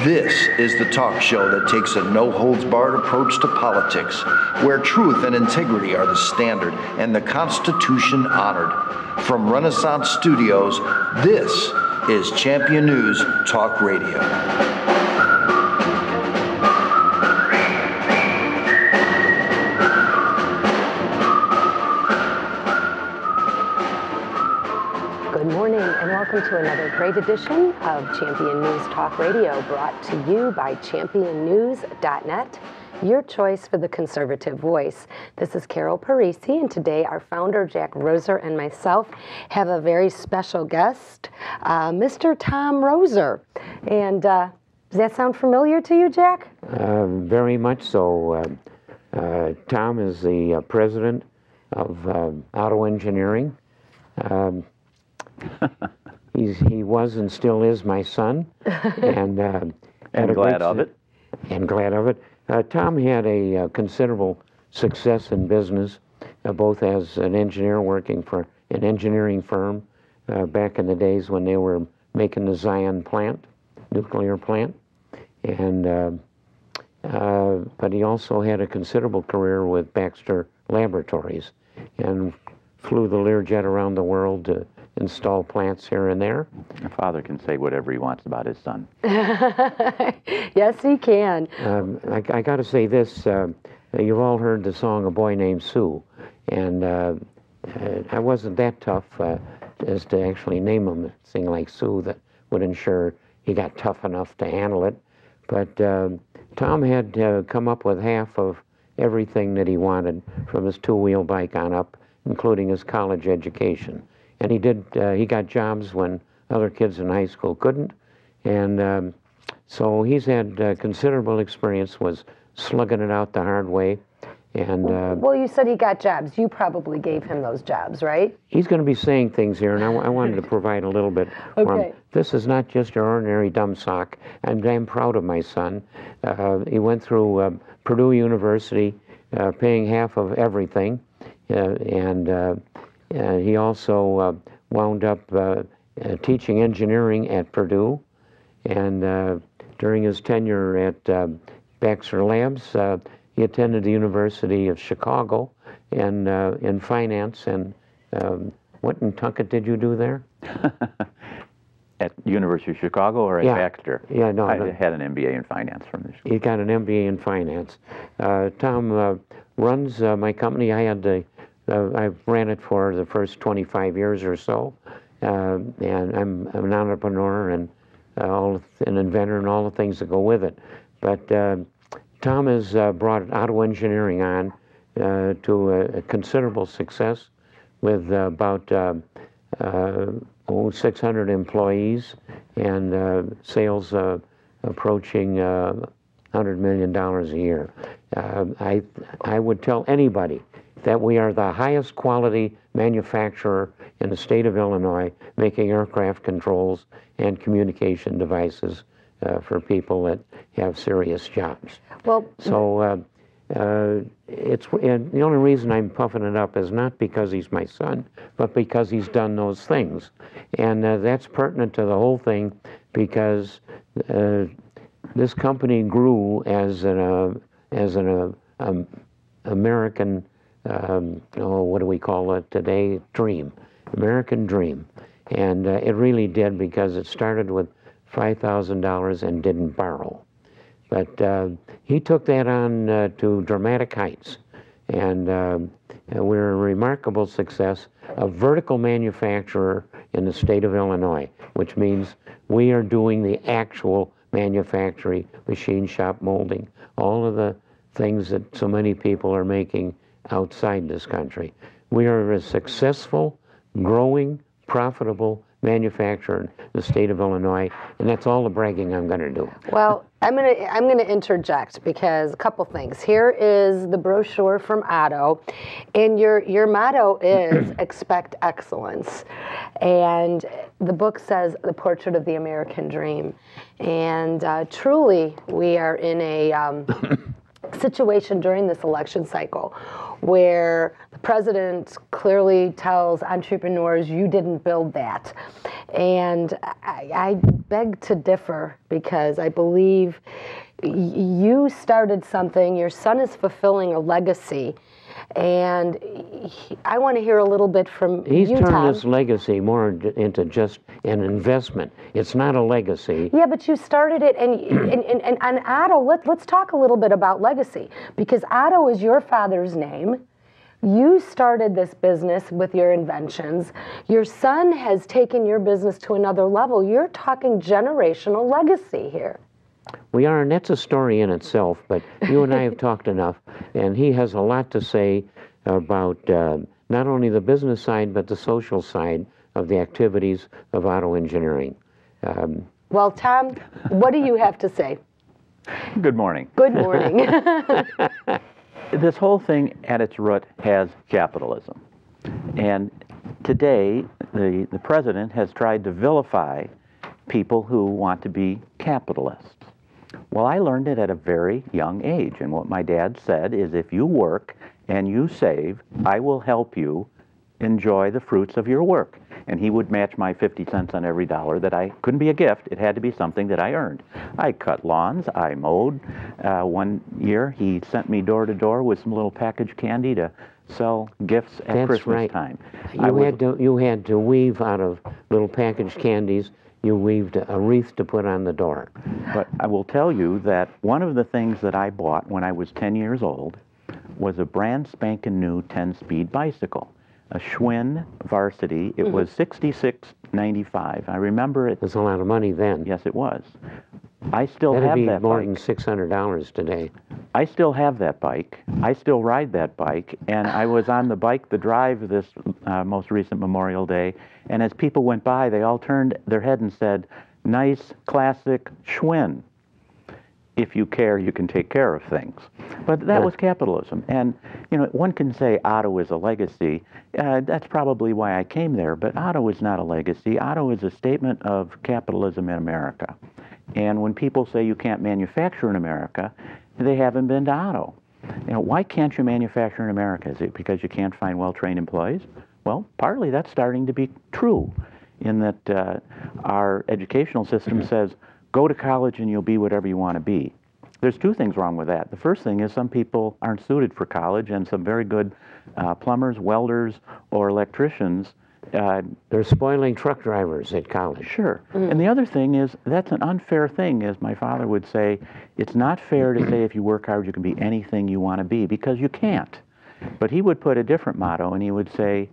This is the talk show that takes a no-holds-barred approach to politics, where truth and integrity are the standard and the Constitution honored. From Renaissance Studios, this is Champion News Talk Radio. Good morning and welcome to another great edition of Champion News Talk Radio, brought to you by championnews.net, your choice for the conservative voice. This is Carol Parisi, and today our founder, Jack Roeser, and myself have a very special guest, Mr. Tom Roeser. And does that sound familiar to you, Jack? Very much so. Tom is the president of Auto Engineering. He was and still is my son, and glad of it. And glad of it. Tom had a considerable success in business, both as an engineer working for an engineering firm back in the days when they were making the Zion plant, nuclear plant, and but he also had a considerable career with Baxter Laboratories, and flew the Learjet around the world to install plants here and there. A father can say whatever he wants about his son. Yes, he can. I got to say this. You've all heard the song "A Boy Named Sue," and I wasn't that tough as to actually name him a thing like Sue that would ensure he got tough enough to handle it. But Tom had come up with half of everything that he wanted from his two-wheel bike on up, including his college education. And he got jobs when other kids in high school couldn't. And so he's had considerable experience, was slugging it out the hard way. And well, you said he got jobs. You probably gave him those jobs, right? He's going to be saying things here, and I wanted to provide a little bit for him. This is not just your ordinary dumb sock. I'm damn proud of my son. He went through Purdue University, paying half of everything. And he also wound up teaching engineering at Purdue, and during his tenure at Baxter Labs, he attended the University of Chicago in finance. And what in Tunkett did you do there? At University of Chicago or at Baxter? Yeah, no. I had an MBA in finance from the school. He got an MBA in finance. Tom runs my company. I ran it for the first 25 years or so, and I'm an entrepreneur and an inventor and all the things that go with it. But Tom has brought auto engineering on to a considerable success with about 600 employees and sales approaching $100 million a year. I would tell anybody that we are the highest quality manufacturer in the state of Illinois, making aircraft controls and communication devices for people that have serious jobs. Well, so the only reason I'm puffing it up is not because he's my son, but because he's done those things, and that's pertinent to the whole thing, because this company grew as an American. What do we call it today? Dream, American dream. And it really did, because it started with $5,000 and didn't borrow. But he took that on to dramatic heights. And we're a remarkable success, a vertical manufacturer in the state of Illinois, which means we are doing the actual manufacturing, machine shop molding, all of the things that so many people are making outside this country. We are a successful, growing, profitable manufacturer in the state of Illinois, and that's all the bragging I'm going to do. Well, I'm gonna interject, because a couple things. Here is the brochure from Otto, and your motto is expect excellence, and the book says the portrait of the American dream, and truly we are in a situation during this election cycle where the president clearly tells entrepreneurs, you didn't build that. And I beg to differ, because I believe you started something, your son is fulfilling a legacy, and I want to hear a little bit from you, He's turned Tom. this legacy more into just an investment. It's not a legacy. Yeah, but you started it, and Otto, let's talk a little bit about legacy, because Otto is your father's name. You started this business with your inventions. Your son has taken your business to another level. You're talking generational legacy here. We are, and that's a story in itself, but you and I have talked enough, and he has a lot to say about not only the business side, but the social side of the activities of auto engineering. Well, Tom, what do you have to say? Good morning. Good morning. This whole thing at its root has capitalism. And today, the president has tried to vilify people who want to be capitalists. Well, I learned it at a very young age, and what my dad said is, if you work and you save, I will help you enjoy the fruits of your work. And he would match my 50 cents on every dollar. That couldn't be a gift, it had to be something that I earned. I cut lawns, I mowed. One year he sent me door to door with some little packaged candy to sell gifts at Christmas time. You had to weave out of little packaged candies. You weaved a wreath to put on the door. But I will tell you that one of the things that I bought when I was 10 years old was a brand spanking new 10-speed bicycle, a Schwinn Varsity. It was $66.95. I remember it. It was a lot of money then. Yes, it was. I still That'd have be that more bike. than $600 today. I still have that bike. I still ride that bike. And I was on the bike, the drive this most recent Memorial Day. And as people went by, they all turned their head and said, nice, classic Schwinn. If you care, you can take care of things. But that was capitalism. And, you know, one can say Otto is a legacy. That's probably why I came there. But Otto is not a legacy. Otto is a statement of capitalism in America. And when people say you can't manufacture in America, they haven't been to Otto. You know, why can't you manufacture in America? Is it because you can't find well-trained employees? Well, partly that's starting to be true, in that our educational system says, go to college and you'll be whatever you want to be. There's two things wrong with that. The first thing is some people aren't suited for college, and some very good plumbers, welders, or electricians. They're spoiling truck drivers at college. Sure. And the other thing is, that's an unfair thing, as my father would say. It's not fair to say if you work hard you can be anything you want to be, because you can't. But he would put a different motto, and he would say,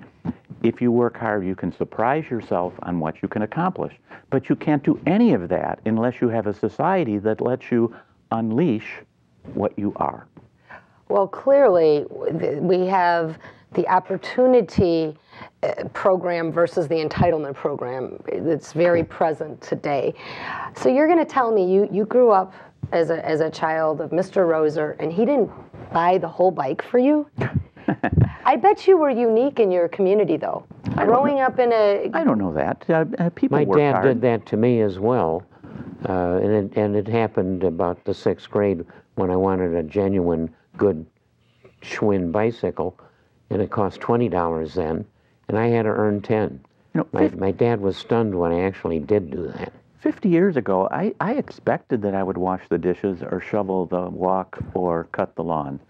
if you work hard, you can surprise yourself on what you can accomplish. But you can't do any of that unless you have a society that lets you unleash what you are. Well, clearly, we have the opportunity program versus the entitlement program that's very present today. So you're going to tell me you grew up as a child of Mr. Roser, and he didn't buy the whole bike for you? I bet you were unique in your community, though. Growing up in a... I don't know that. People work My dad hard. did that to me as well, and it happened about the 6th grade when I wanted a genuine, good Schwinn bicycle, and it cost $20 then, and I had to earn 10. You know, My dad was stunned when I actually did do that. 50 years ago, I expected that I would wash the dishes or shovel the walk or cut the lawn.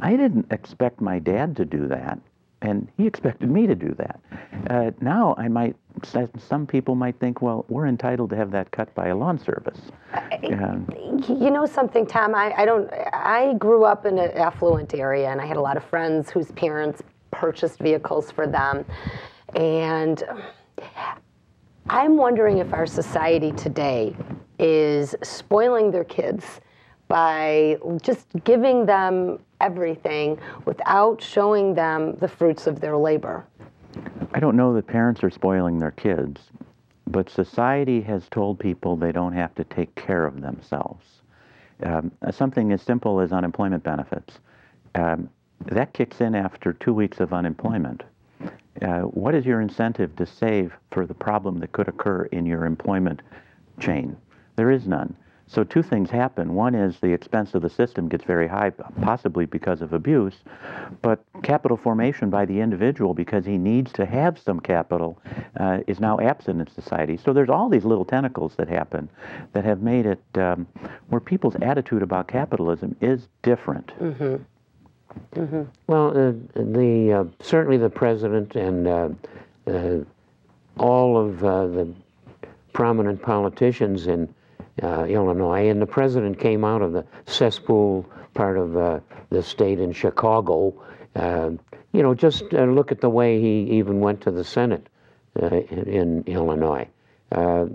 I didn't expect my dad to do that, and he expected me to do that. Now, some people might think, well, we're entitled to have that cut by a lawn service. You know something, Tom? I grew up in an affluent area, and I had a lot of friends whose parents purchased vehicles for them, and I'm wondering if our society today is spoiling their kids by just giving them everything without showing them the fruits of their labor. I don't know that parents are spoiling their kids, but society has told people they don't have to take care of themselves. Something as simple as unemployment benefits. That kicks in after 2 weeks of unemployment. What is your incentive to save for the problem that could occur in your employment chain? There is none. So two things happen. One is the expense of the system gets very high, possibly because of abuse, but capital formation by the individual, because he needs to have some capital, is now absent in society. So there's all these little tentacles that happen that have made it where people's attitude about capitalism is different. Well, certainly the president and all of the prominent politicians in Illinois, and the president came out of the cesspool part of the state in Chicago. You know, just look at the way he even went to the Senate in Illinois.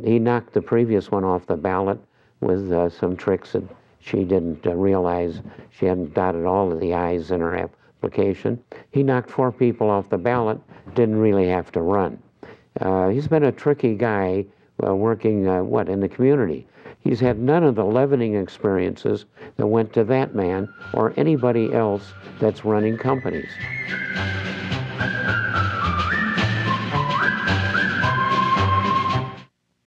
He knocked the previous one off the ballot with some tricks that she didn't realize. She hadn't dotted all of the I's in her application. He knocked 4 people off the ballot, didn't really have to run. He's been a tricky guy working, in the community. He's had none of the leavening experiences that went to that man or anybody else that's running companies.